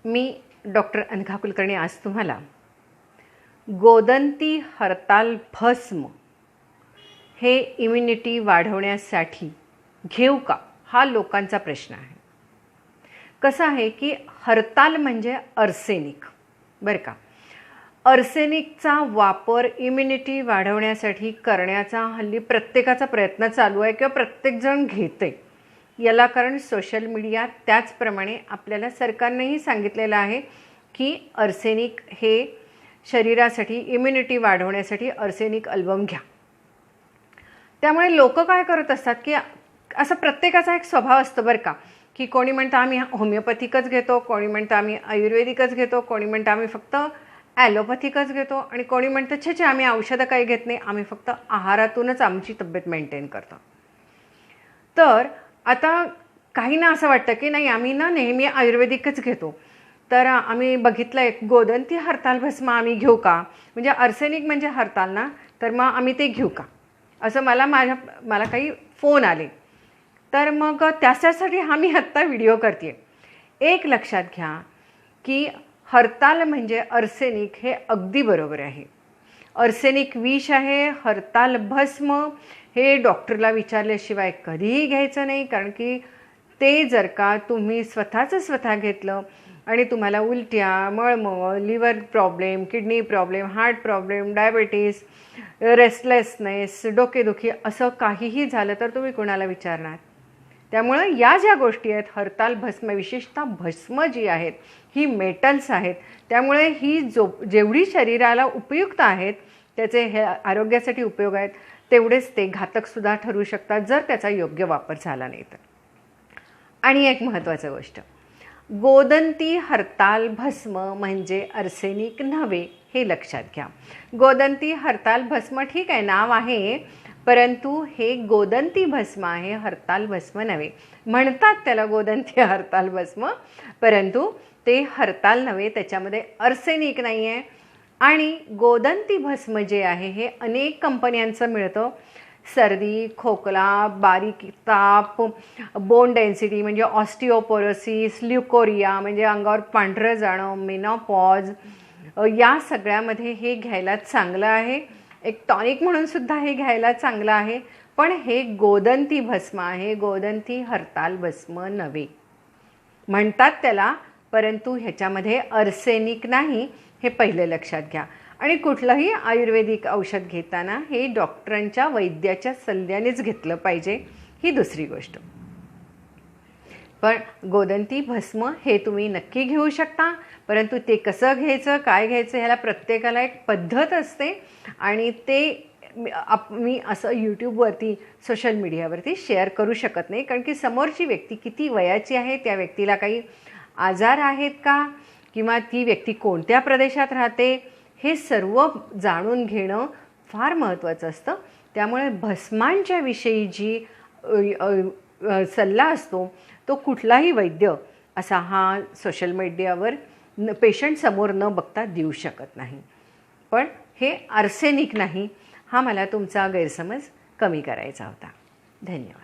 मी doctor Anagha Kulkarni आज तुम्हाला गोदंती हरताल भस्म हे इम्युनिटी वाढवण्यासाठी घेऊ का हा लोकांचा प्रश्न आहे. कसं आहे की हरताल म्हणजे अर्सेनिक बरं का. अर्सेनिकचा वापर इम्युनिटी वाढवण्यासाठी करण्याचा हल्ली प्रत्येकाचा प्रयत्न चालू आहे किंवा प्रत्येकजण घेते. याला कारण सोशल मीडिया, त्याचप्रमाणे आपल्याला सरकारनेही सांगितलेलं आहे की अर्सेनिक हे शरीरासाठी इम्युनिटी वाढवण्यासाठी अर्सेनिक अल्बम घ्या. त्यामुळे लोक काय करत असतात की असं प्रत्येकाचा एक स्वभाव असतो बरं का, की कोणी म्हणतं आम्ही होमिओपॅथिकच घेतो, कोणी म्हणतं आम्ही आयुर्वेदिकच घेतो, कोणी म्हणतं आम्ही फक्त ॲलोपॅथिकच घेतो आणि कोणी म्हणतं छे आम्ही औषधं काही घेत नाही, आम्ही फक्त आहारातूनच आमची तब्येत मेंटेन करतो. तर आता काहींना असं वाटतं की नाही आम्ही ना नेहमी आयुर्वेदिकच घेतो, तर आम्ही बघितलं एक गोदंती हरताल भस्म आम्ही घेऊ का, म्हणजे अर्सेनिक म्हणजे हरताल ना, तर मग आम्ही ते घेऊ का असं मला काही फोन आले. तर मग त्याच्यासाठी मी आत्ता व्हिडिओ करते. एक लक्षात घ्या की हरताल म्हणजे अर्सेनिक हे अगदी बरोबर आहे. अर्सेनिक विष आहे. हरताल भस्म हे डॉक्टरला विचारल्याशिवाय कधीही घ्यायचं नाही, कारण की ते जर का तुम्ही स्वतः घेतलं आणि तुम्हाला उलट्या, मळमळ, liver problem, kidney problem, heart problem, diabetes, restlessness, डोकेदुखी असं काहीही झालं तर तुम्ही कोणाला विचारणार. त्यामुळं या ज्या गोष्टी आहेत हरताल भस्म, विशेषतः भस्म जी आहेत ही मेटल्स आहेत, त्यामुळे ही जेवढी शरीराला उपयुक्त आहेत, त्याचे हे आरोग्यासाठी उपयोग आहेत, तेवढेच ते घातकसुद्धा ठरू शकतात जर त्याचा योग्य वापर झाला नाही तर. आणि एक महत्त्वाची गोष्ट, गोदंती हरताल भस्म म्हणजे अर्सेनिक नव्हे हे लक्षात घ्या. गोदंती हरताल भस्म ठीक आहे, नाव आहे, परंतु हे गोदंती भस्म आहे, हरताल भस्म नव्हे. म्हणतात त्याला गोदंती हरताल भस्म, परंतु ते हरताल नव्हे, त्याच्यामध्ये अर्सेनिक नाही आहे. आणि गोदंती भस्म जे आहे हे अनेक कंपन्यांचं मिळतं. सर्दी, खोकला, बारीक ताप, बोन डेन्सिटी म्हणजे ऑस्टिओपोरोसिस, ल्युकोरिया म्हणजे अंगावर पांढरं जाणं, मेनोपॉज, या सगळ्यामध्ये हे घ्यायला चांगलं आहे. एक टॉनिक म्हणून सुद्धा हे घ्यायला चांगलं आहे. पण हे गोदंती भस्म आहे, गोदंती हरताल भस्म नव्हे. म्हणतात त्याला, परंतु ह्याच्यामध्ये अर्सेनिक नाही, हे पहिले लक्षात घ्या. आणि कुठलंही आयुर्वेदिक औषध घेताना हे डॉक्टरांच्या वैद्याच्या सल्ल्यानेच घेतलं पाहिजे, ही दुसरी गोष्ट. पण गोदंती भस्म हे तुम्ही नक्की घेऊ शकता, परंतु ते कसं घ्यायचं, काय घ्यायचं, ह्याला प्रत्येकाला एक पद्धत असते आणि ते मी असं यूट्यूबवरती, सोशल मीडियावरती शेअर करू शकत नाही, कारण की समोरची व्यक्ती किती वयाची आहे, त्या व्यक्तीला काही आजार आहेत का, किंवा ती व्यक्ती कोणत्या प्रदेशात राहते, हे सर्व जाणून घेणं फार महत्त्वाचं असतं. त्यामुळे भस्मांच्या विषयी जी सल्ला असतो तो कुठलाही वैद्य असा हा सोशल मीडियावर पेशंट समोर न बघता देऊ शकत नाही. पण हे अर्सेनिक नाही, हा मला तुमचा गैरसमज कमी करायचा होता. धन्यवाद.